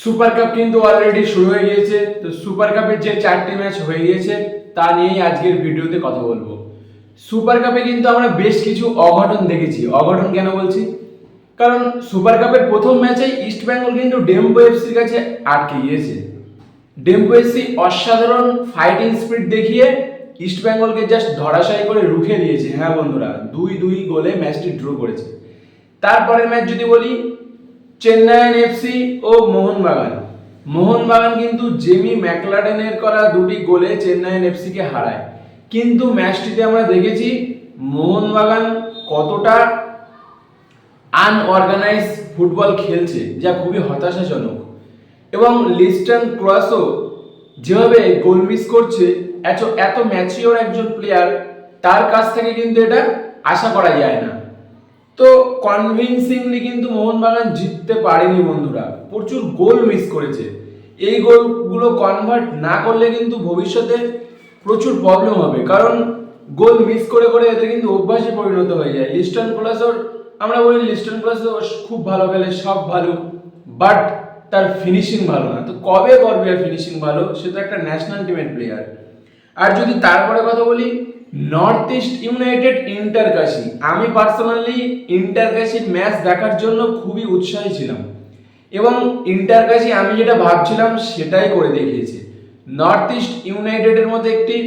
Super cup কিন্তু already শুরু হয়ে গিয়েছে। তো সুপার কাপের যে 4টি ম্যাচ হয়ে গিয়েছে তা নিয়েই আজকের ভিডিওতে কথা বলবো। সুপার কাপে কিন্তু আমরা বেশ কিছু অঘটন দেখেছি। অঘটন কেন বলছি? কারণ সুপার কাপের প্রথম ম্যাচে ইস্ট বেঙ্গল কিন্তু ডেম্পো এফসির কাছে আটকে গিয়েছে। ডেম্পো এফসি অসাধারণ ফাইটিং স্পিরিট দেখিয়ে ইস্ট বেঙ্গলকে জাস্ট ধরাশায়ী করে রুখে দিয়েছে। হ্যাঁ বন্ধুরা, 2-2 গোলে ম্যাচটি ড্র করেছে। তারপরের ম্যাচ যদি বলি, চেন্নাইন এফসি ও মোহনবাগান কিন্তু জেমি ম্যাকলাডেনের করা 2টি গোলে চেন্নাইন এফসিকে হারায়। কিন্তু ম্যাচটিতে আমরা দেখেছি মোহনবাগান কতটা আনঅর্গানাইজ ফুটবল খেলছে, যা খুবই হতাশাজনক। এবং লিস্টন ক্রসও যেভাবে গোল মিস করছে, এত ম্যাচিওর একজন প্লেয়ার, তার কাছ থেকে কিন্তু এটা আশা করা যায় না। তো কনভিনসিংলি কিন্তু মোহনবাগান জিততে পারেনি বন্ধুরা, প্রচুর গোল মিস করেছে। এই গোলগুলো কনভার্ট না করলে কিন্তু ভবিষ্যতে প্রচুর প্রবলেম হবে, কারণ গোল মিস করে করে এদের কিন্তু অভ্যাসে পরিণত হয়ে যায়। লিস্টন ক্লাসর, আমরা বলি লিস্টন ক্লাসর খুব ভালো খেলে, সব ভালো, বাট তার ফিনিশিং ভালো না। তো কবে করবে আর ফিনিশিং ভালো? সে তো একটা ন্যাশনাল টিমের প্লেয়ার। আর যদি তারপরে কথা বলি, নর্থ ইস্ট ইউনাইটেড ইন্টারকাশি, আমি পার্সোনালি ইন্টারকাশির ম্যাচ দেখার জন্য খুবই উৎসাহী ছিলাম এবং ইন্টারকাশি আমি যেটা ভাবছিলাম সেটাই করে দেখিয়েছে। নর্থ ইস্ট ইউনাইটেডের মধ্যে একটি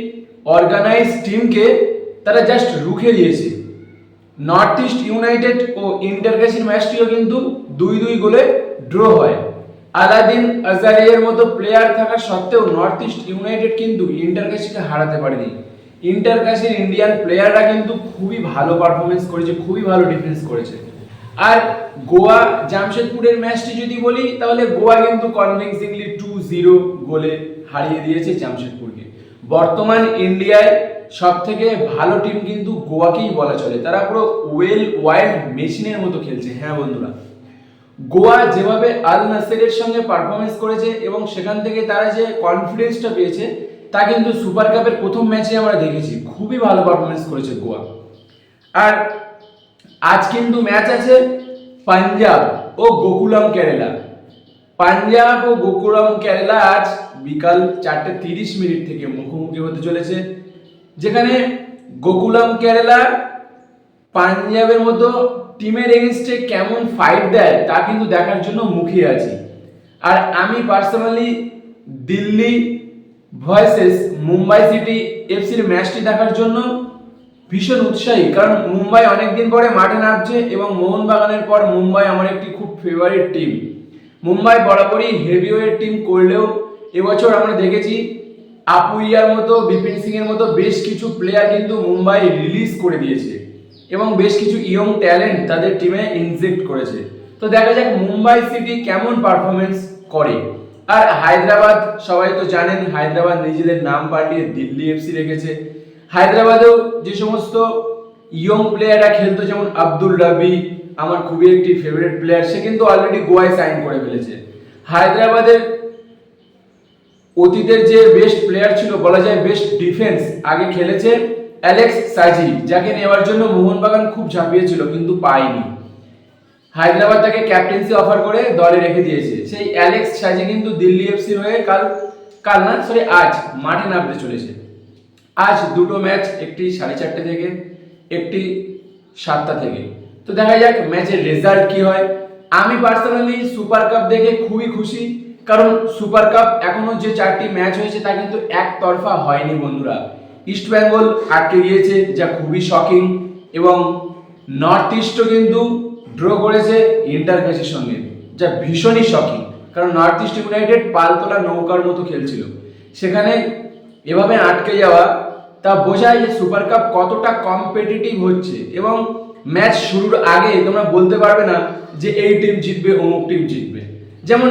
অর্গানাইজ টিমকে তারা জাস্ট রুখে দিয়েছে। নর্থ ইস্ট ইউনাইটেড ও ইন্টারকাশির ম্যাচটিও কিন্তু 2-2 গোলে ড্র হয়। আলাদিন আজারিয়ার মতো প্লেয়ার থাকা সত্ত্বেও নর্থ ইস্ট ইউনাইটেড কিন্তু ইন্টারকাশিকে হারাতে পারেনি। ইন্টারকাশির ইন্ডিয়ান প্লেয়াররা কিন্তু খুবই ভালো পারফরমেন্স করেছে, খুবই ভালো ডিফেন্স করেছে। আর গোয়া জামশেদপুরের ম্যাচটি যদি বলি, তাহলে গোয়া কিন্তু কনভিনসিংলি 2-0 গোলে হারিয়ে দিয়েছে জামশেদপুরকে। বর্তমান ইন্ডিয়ায় সব থেকে ভালো টিম কিন্তু গোয়াকেই বলা চলে। তারা পুরো ওয়েল ওয়াইল্ড মেশিনের মতো খেলছে। হ্যাঁ বন্ধুরা, গোয়া যেভাবে আল নাসেরের সঙ্গে পারফরমেন্স করেছে এবং সেখান থেকে তারা যে কনফিডেন্সটা পেয়েছে, তা কিন্তু সুপার কাপের প্রথম ম্যাচে আমরা দেখেছি। খুবই ভালো পারফরমেন্স করেছে গোয়া। আর আজ কিন্তু ম্যাচ আছে পাঞ্জাব ও গোকুলাম কেরালা। পাঞ্জাব ও গোকুলাম কেরালা আজ বিকাল 4:30 থেকে মুখোমুখি হতে চলেছে, যেখানে গোকুলাম কেরালা পাঞ্জাবের মতো টিমের এগেনস্টে কেমন ফাইট দেয় তা কিন্তু দেখার জন্য মুখিয়ে আছি। আর আমি personally Delhi versus Mumbai city এফসির ম্যাচটি দেখার জন্য ভীষণ উৎসাহী, কারণ মুম্বাই অনেকদিন পরে মাঠে নামছে এবং মোহনবাগানের পর মুম্বাই আমার একটি খুব ফেভারিট টিম। মুম্বাই বরাবরই হেভিওয়েট টিম করলেও এবছর আমরা দেখেছি আপুইয়ার মতো, বিপিন সিং এর মতো বেশ কিছু প্লেয়ার কিন্তু মুম্বাই রিলিজ করে দিয়েছে এবং বেশ কিছু ইয়ং ট্যালেন্ট তাদের টিমে ইনজেক্ট করেছে। তো দেখা যাক মুম্বাই সিটি কেমন পারফরমেন্স করে। আর হায়দ্রাবাদ, সবাই তো জানেন হায়দ্রাবাদ নিজেদের নাম পাল্টিয়ে দিল্লি এফসি রেখেছে। হায়দ্রাবাদেও যে সমস্ত ইয়ং প্লেয়াররা খেলতো, যেমন আব্দুল রাবি আমার খুবই একটি ফেভারিট প্লেয়ার, সে কিন্তু অলরেডি গোয়ায় সাইন করে ফেলেছে। হায়দ্রাবাদের অতীতের যে বেস্ট প্লেয়ার ছিল, বলা যায় বেস্ট ডিফেন্স, আগে খেলেছে অ্যালেক্স সাজি, যাকে নেওয়ার জন্য মোহনবাগান খুব ঝাঁপিয়েছিল কিন্তু পায়নি। হায়দ্রাবাদ তাকে ক্যাপ্টেন্সি অফার করে দলে রেখে দিয়েছে। সেই অ্যালেক্স সাজি কিন্তু দিল্লি এফসি হয়ে আজ মাঠে নামতে চলেছে। আজ দুটো ম্যাচ, একটি 4:30 থেকে, একটি 7টা থেকে। তো দেখা যাক ম্যাচের রেজাল্ট কি হয়। আমি পার্সোনালি সুপার কাপ দেখে খুবই খুশি, কারণ সুপার কাপ এখনো যে 4টি ম্যাচ হয়েছে তা কিন্তু একতরফা হয়নি বন্ধুরা। ইস্ট বেঙ্গল আটকে গিয়েছে, যা খুবই শকিং, এবং নর্থ ইস্টও কিন্তু ড্র করেছে ইন্টারকাশির সঙ্গে, যা ভীষণই শকিং, কারণ নর্থ ইস্ট ইউনাইটেড পালতোলা নৌকার মতো খেলছিল, সেখানে এভাবে আটকে যাওয়া তা বোঝায় যে সুপার কাপ কতটা কম্পিটিটিভ হচ্ছে। এবং ম্যাচ শুরুর আগে তোমরা বলতে পারবে না যে এই টিম জিতবে, অমুক টিম জিতবে। যেমন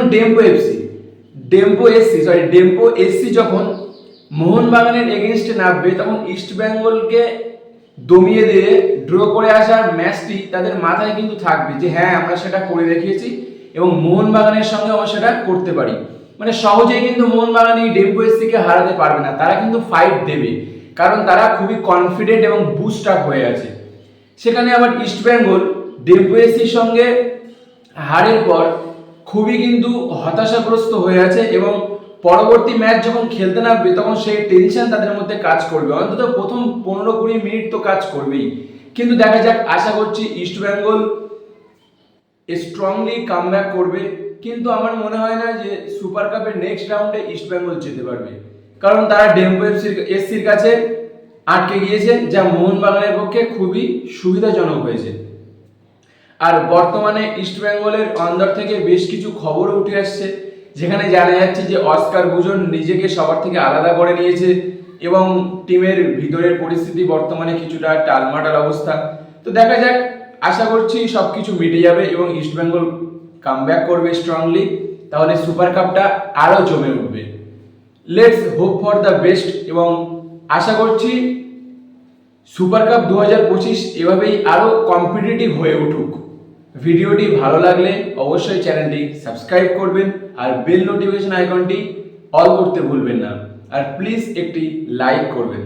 ডেম্পো এসসি যখন মোহনবাগানের এগেনস্টে নামবে, তখন ইস্ট বেঙ্গলকে দমিয়ে দিয়ে ড্র করে আসার ম্যাচটি তাদের মাথায় কিন্তু থাকবে যে হ্যাঁ, আমরা সেটা করে দেখিয়েছি এবং মোহনবাগানের সঙ্গে আমরা সেটা করতে পারি। মানে সহজেই কিন্তু মোহনবাগান এই ডেম্পো এসসিকে হারাতে পারবে না, তারা কিন্তু ফাইট দেবে, কারণ তারা খুবই কনফিডেন্ট এবং বুস্ট আপ হয়ে আছে। সেখানে আবার ইস্ট বেঙ্গল ডেম্পো এসসির সঙ্গে হারের পর খুবই কিন্তু হতাশাগ্রস্ত হয়ে আছে এবং পরবর্তী ম্যাচ যখন খেলতে নামবে তখন সেই টেনশন তাদের মধ্যে কাজ করবে। অন্তত প্রথম 15-20 মিনিট তো কাজ করবেই। কিন্তু দেখা যাক, আশা করছি ইস্টবেঙ্গল স্ট্রংলি কামব্যাক করবে। কিন্তু আমার মনে হয় না যে সুপার কাপের নেক্সট রাউন্ডে ইস্টবেঙ্গল যেতে পারবে, কারণ তারা ডেম্বো এফসির কাছে আটকে গিয়েছে, যা মোহনবাগানের পক্ষে খুবই সুবিধাজনক হয়েছে। আর বর্তমানে ইস্টবেঙ্গলের অন্দর থেকে বেশ কিছু খবরও উঠে আসছে, যেখানে জানা যাচ্ছে যে অস্কার বুজন নিজেকে সবার থেকে আলাদা করে নিয়েছে এবং টিমের ভিতরের পরিস্থিতি বর্তমানে কিছুটা টালমাটাল অবস্থা। তো দেখা যাক, আশা করছি সবকিছু মিটে যাবে এবং ইস্টবেঙ্গল কামব্যাক করবে স্ট্রংলি, তাহলে সুপার কাপটা আরও জমে উঠবে। Let's hope for the best এবং আশা করছি সুপার কাপ 2025 এভাবেই আরও কম্পিটিটিভ হয়ে উঠুক। ভিডিওটি ভালো লাগলে অবশ্যই চ্যানেলটি সাবস্ক্রাইব করবেন আর বেল নোটিফিকেশন আইকনটি অল করতে ভুলবেন না, আর প্লিজ একটি লাইক করবেন।